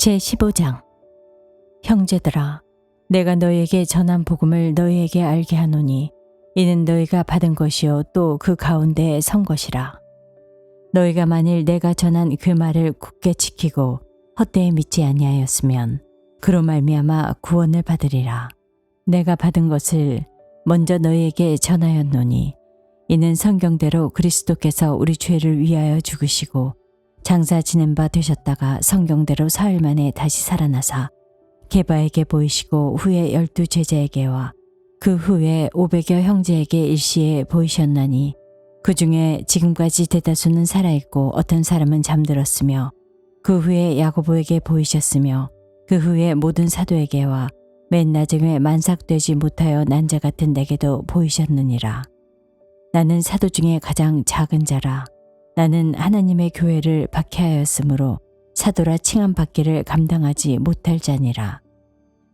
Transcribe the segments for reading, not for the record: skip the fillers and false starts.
제15장. 형제들아, 내가 너희에게 전한 복음을 너희에게 알게 하노니 이는 너희가 받은 것이요 또 그 가운데에 선 것이라. 너희가 만일 내가 전한 그 말을 굳게 지키고 헛되이 믿지 아니하였으면 그로 말미암아 구원을 받으리라. 내가 받은 것을 먼저 너희에게 전하였노니 이는 성경대로 그리스도께서 우리 죄를 위하여 죽으시고 장사 지낸 바 되셨다가 성경대로 사흘 만에 다시 살아나사 게바에게 보이시고 후에 12 제자에게와 그 후에 500여 형제에게 일시에 보이셨나니 그 중에 지금까지 대다수는 살아있고 어떤 사람은 잠들었으며 그 후에 야고보에게 보이셨으며 그 후에 모든 사도에게와 맨 나중에 만삭되지 못하여 난 자 같은 내게도 보이셨느니라. 나는 사도 중에 가장 작은 자라. 나는 하나님의 교회를 박해하였으므로 사도라 칭함받기를 감당하지 못할 자니라.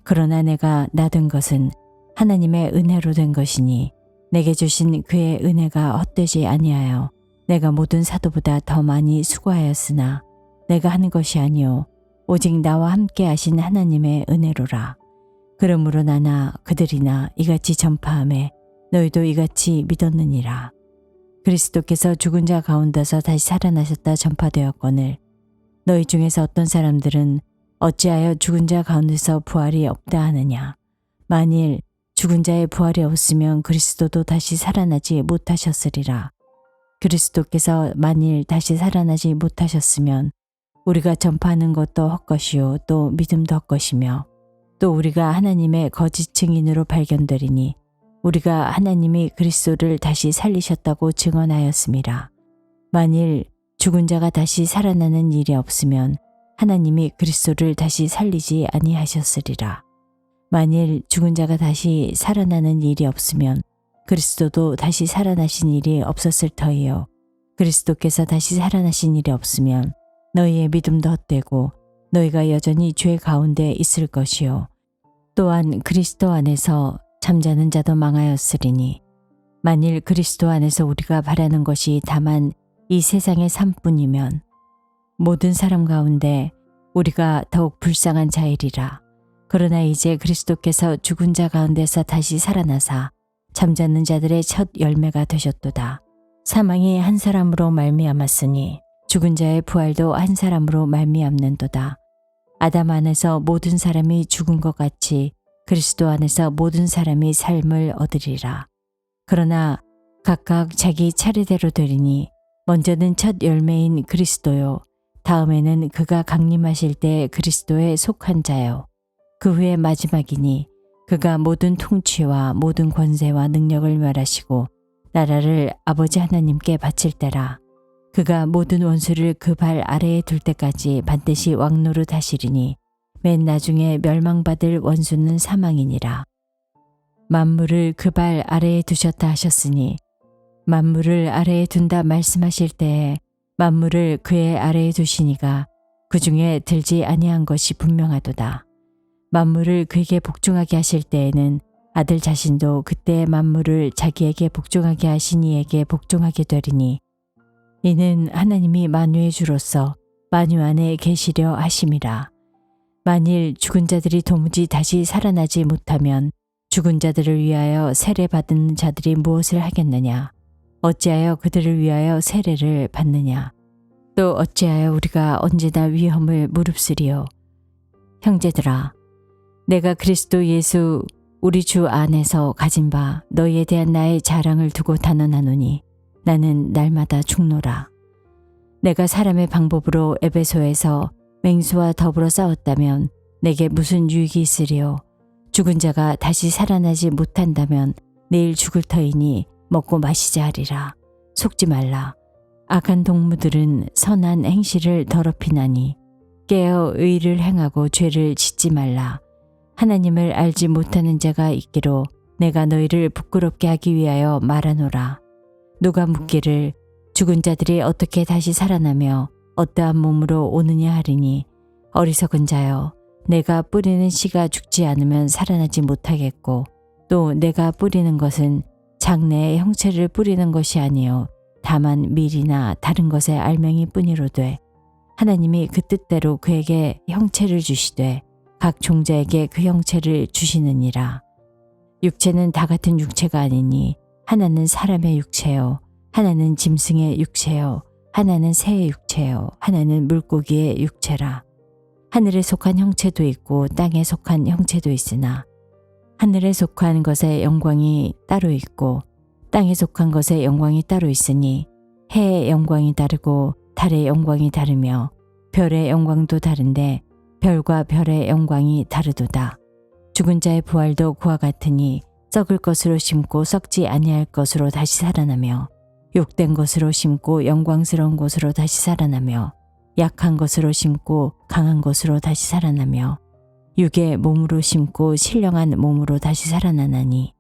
그러나 내가 나된 것은 하나님의 은혜로 된 것이니 내게 주신 그의 은혜가 헛되지 아니하여 내가 모든 사도보다 더 많이 수고하였으나 내가 하는 것이 아니요 오직 나와 함께 하신 하나님의 은혜로라. 그러므로 나나 그들이나 이같이 전파하매 너희도 이같이 믿었느니라. 그리스도께서 죽은 자 가운데서 다시 살아나셨다 전파되었거늘 너희 중에서 어떤 사람들은 어찌하여 죽은 자 가운데서 부활이 없다 하느냐. 만일 죽은 자의 부활이 없으면 그리스도도 다시 살아나지 못하셨으리라. 그리스도께서 만일 다시 살아나지 못하셨으면 우리가 전파하는 것도 헛것이요 또 믿음도 헛것이며 또 우리가 하나님의 거짓 증인으로 발견되리니 우리가 하나님이 그리스도를 다시 살리셨다고 증언하였음이라. 만일 죽은 자가 다시 살아나는 일이 없으면 하나님이 그리스도를 다시 살리지 아니하셨으리라. 만일 죽은 자가 다시 살아나는 일이 없으면 그리스도도 다시 살아나신 일이 없었을 터이요. 그리스도께서 다시 살아나신 일이 없으면 너희의 믿음도 헛되고 너희가 여전히 죄 가운데 있을 것이요. 또한 그리스도 안에서 잠자는 자도 망하였으리니 만일 그리스도 안에서 우리가 바라는 것이 다만 이 세상의 삶뿐이면 모든 사람 가운데 우리가 더욱 불쌍한 자이리라. 그러나 이제 그리스도께서 죽은 자 가운데서 다시 살아나사 잠자는 자들의 첫 열매가 되셨도다. 사망이 한 사람으로 말미암았으니 죽은 자의 부활도 한 사람으로 말미암는도다. 아담 안에서 모든 사람이 죽은 것 같이 그리스도 안에서 모든 사람이 삶을 얻으리라. 그러나 각각 자기 차례대로 되리니 먼저는 첫 열매인 그리스도요. 다음에는 그가 강림하실 때 그리스도에 속한 자요. 그 후에 마지막이니 그가 모든 통치와 모든 권세와 능력을 멸하시고 나라를 아버지 하나님께 바칠 때라. 그가 모든 원수를 그 발 아래에 둘 때까지 반드시 왕노릇 하시리니 맨 나중에 멸망받을 원수는 사망이니라. 만물을 그 발 아래에 두셨다 하셨으니 만물을 아래에 둔다 말씀하실 때에 만물을 그의 아래에 두시니가 그 중에 들지 아니한 것이 분명하도다. 만물을 그에게 복종하게 하실 때에는 아들 자신도 그때의 만물을 자기에게 복종하게 하신 이에게 복종하게 되리니 이는 하나님이 만유의 주로서 만유 안에 계시려 하심이라. 만일 죽은 자들이 도무지 다시 살아나지 못하면 죽은 자들을 위하여 세례받은 자들이 무엇을 하겠느냐? 어찌하여 그들을 위하여 세례를 받느냐? 또 어찌하여 우리가 언제나 위험을 무릅쓰리요? 형제들아, 내가 그리스도 예수 우리 주 안에서 가진 바 너희에 대한 나의 자랑을 두고 단언하노니 나는 날마다 죽노라. 내가 사람의 방법으로 에베소에서 맹수와 더불어 싸웠다면 내게 무슨 유익이 있으리요? 죽은 자가 다시 살아나지 못한다면 내일 죽을 터이니 먹고 마시자 하리라. 속지 말라. 악한 동무들은 선한 행실을 더럽히나니 깨어 의를 행하고 죄를 짓지 말라. 하나님을 알지 못하는 자가 있기로 내가 너희를 부끄럽게 하기 위하여 말하노라. 누가 묻기를 죽은 자들이 어떻게 다시 살아나며 어떠한 몸으로 오느냐 하리니 어리석은 자여, 내가 뿌리는 씨가 죽지 않으면 살아나지 못하겠고 또 내가 뿌리는 것은 장래의 형체를 뿌리는 것이 아니요 다만 밀이나 다른 것의 알맹이 뿐이로되 하나님이 그 뜻대로 그에게 형체를 주시되 각 종자에게 그 형체를 주시느니라. 육체는 다 같은 육체가 아니니 하나는 사람의 육체요, 하나는 짐승의 육체요, 하나는 새의 육체요, 하나는 물고기의 육체라. 하늘에 속한 형체도 있고 땅에 속한 형체도 있으나 하늘에 속한 것의 영광이 따로 있고 땅에 속한 것의 영광이 따로 있으니 해의 영광이 다르고 달의 영광이 다르며 별의 영광도 다른데 별과 별의 영광이 다르도다. 죽은 자의 부활도 그와 같으니 썩을 것으로 심고 썩지 아니할 것으로 다시 살아나며 욕된 것으로 심고 영광스러운 것으로 다시 살아나며 약한 것으로 심고 강한 것으로 다시 살아나며 육의 몸으로 심고 신령한 몸으로 다시 살아나나니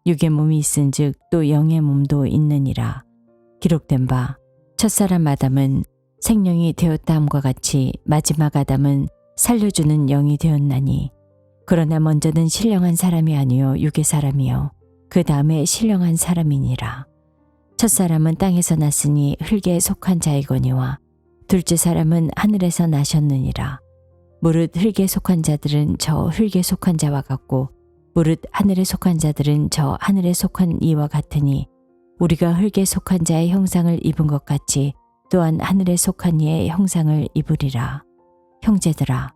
육의 몸이 있은즉 또 영의 몸도 있느니라. 기록된 바 첫사람 아담은 생명이 되었다 함과 같이 마지막 아담은 살려주는 영이 되었나니 그러나 먼저는 신령한 사람이 아니요 육의 사람이요 그 다음에 신령한 사람이니라. 첫사람은 땅에서 났으니 흙에 속한 자이거니와 둘째 사람은 하늘에서 나셨느니라. 무릇 흙에 속한 자들은 저 흙에 속한 자와 같고 무릇 하늘에 속한 자들은 저 하늘에 속한 이와 같으니 우리가 흙에 속한 자의 형상을 입은 것 같이 또한 하늘에 속한 이의 형상을 입으리라. 형제들아,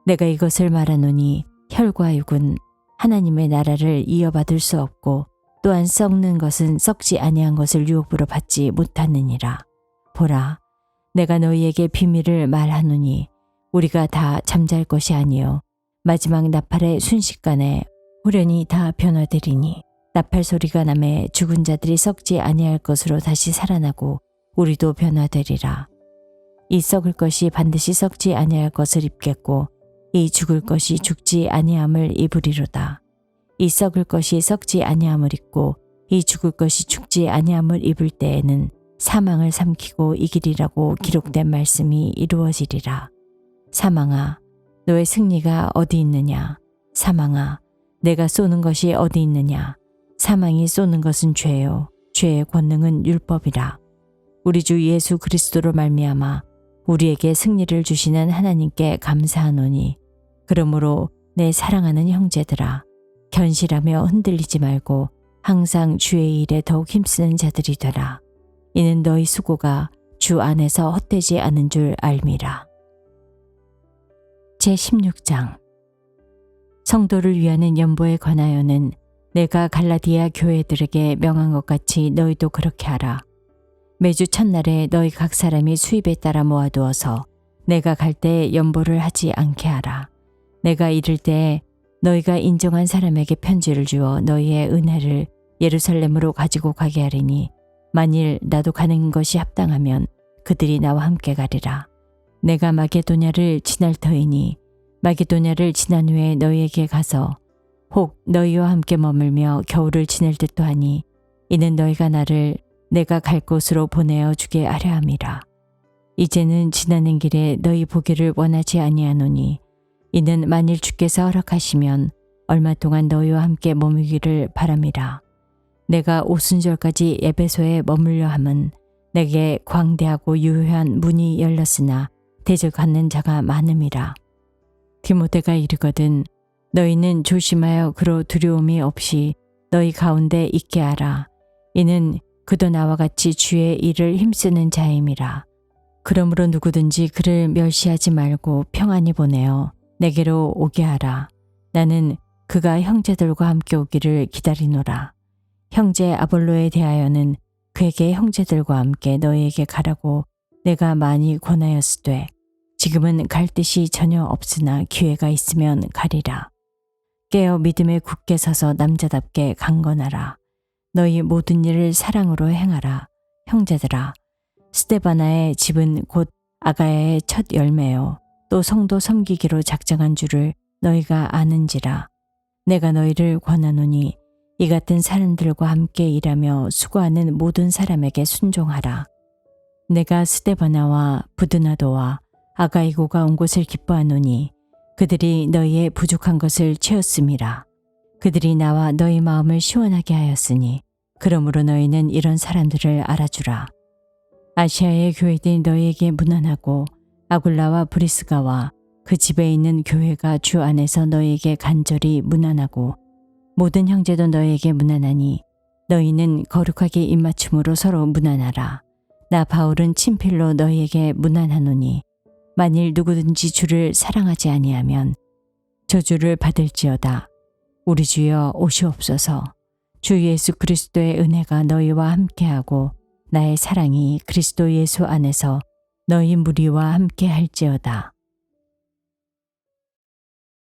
내가 이것을 말하노니 혈과 육은 하나님의 나라를 이어받을 수 없고 또한 썩는 것은 썩지 아니한 것을 유업으로 받지 못하느니라. 보라, 내가 너희에게 비밀을 말하노니 우리가 다 잠잘 것이 아니요 마지막 나팔의 순식간에 후련히 다 변화되리니 나팔 소리가 나매 죽은 자들이 썩지 아니할 것으로 다시 살아나고 우리도 변화되리라. 이 썩을 것이 반드시 썩지 아니할 것을 입겠고 이 죽을 것이 죽지 아니함을 입으리로다. 이 썩을 것이 썩지 아니함을 입고 이 죽을 것이 죽지 아니함을 입을 때에는 사망을 삼키고 이기리라고 기록된 말씀이 이루어지리라. 사망아, 너의 승리가 어디 있느냐? 사망아, 내가 쏘는 것이 어디 있느냐? 사망이 쏘는 것은 죄요, 죄의 권능은 율법이라. 우리 주 예수 그리스도로 말미암아 우리에게 승리를 주시는 하나님께 감사하노니 그러므로 내 사랑하는 형제들아, 견실하며 흔들리지 말고 항상 주의 일에 더욱 힘쓰는 자들이 되라. 이는 너희 수고가 주 안에서 헛되지 않은 줄 알미라. 제16장 성도를 위하는 연보에 관하여는 내가 갈라디아 교회들에게 명한 것 같이 너희도 그렇게 하라. 매주 첫날에 너희 각 사람이 수입에 따라 모아두어서 내가 갈 때 연보를 하지 않게 하라. 내가 이를 때에 너희가 인정한 사람에게 편지를 주어 너희의 은혜를 예루살렘으로 가지고 가게 하리니 만일 나도 가는 것이 합당하면 그들이 나와 함께 가리라. 내가 마게도냐를 지날 터이니 마게도냐를 지난 후에 너희에게 가서 혹 너희와 함께 머물며 겨울을 지낼 듯도 하니 이는 너희가 나를 내가 갈 곳으로 보내어 주게 하려 함이라. 이제는 지나는 길에 너희 보기를 원하지 아니하노니 이는 만일 주께서 허락하시면 얼마 동안 너희와 함께 머물기를 바람이라. 내가 오순절까지 에베소에 머물려 함은 내게 광대하고 유효한 문이 열렸으나 대적하는 자가 많음이라. 디모데가 이르거든 너희는 조심하여 그로 두려움이 없이 너희 가운데 있게 하라. 이는 그도 나와 같이 주의 일을 힘쓰는 자임이라. 그러므로 누구든지 그를 멸시하지 말고 평안히 보내어 내게로 오게 하라. 나는 그가 형제들과 함께 오기를 기다리노라. 형제 아볼로에 대하여는 그에게 형제들과 함께 너희에게 가라고 내가 많이 권하였으되 지금은 갈 뜻이 전혀 없으나 기회가 있으면 가리라. 깨어 믿음에 굳게 서서 남자답게 강건하라. 너희 모든 일을 사랑으로 행하라. 형제들아, 스데바나의 집은 곧 아가야의 첫 열매요. 또 성도 섬기기로 작정한 줄을 너희가 아는지라. 내가 너희를 권하노니 이 같은 사람들과 함께 일하며 수고하는 모든 사람에게 순종하라. 내가 스데바나와 부드나도와 아가이고가 온 것을 기뻐하노니 그들이 너희의 부족한 것을 채웠음이라. 그들이 나와 너희 마음을 시원하게 하였으니 그러므로 너희는 이런 사람들을 알아주라. 아시아의 교회들이 너희에게 무난하고 아굴라와 브리스가와 그 집에 있는 교회가 주 안에서 너희에게 간절히 문안하고 모든 형제도 너희에게 문안하니 너희는 거룩하게 입맞춤으로 서로 문안하라. 나 바울은 친필로 너희에게 문안하노니 만일 누구든지 주를 사랑하지 아니하면 저주를 받을지어다. 우리 주여 오시옵소서. 주 예수 그리스도의 은혜가 너희와 함께하고 나의 사랑이 그리스도 예수 안에서 너희 무리와 함께 할지어다.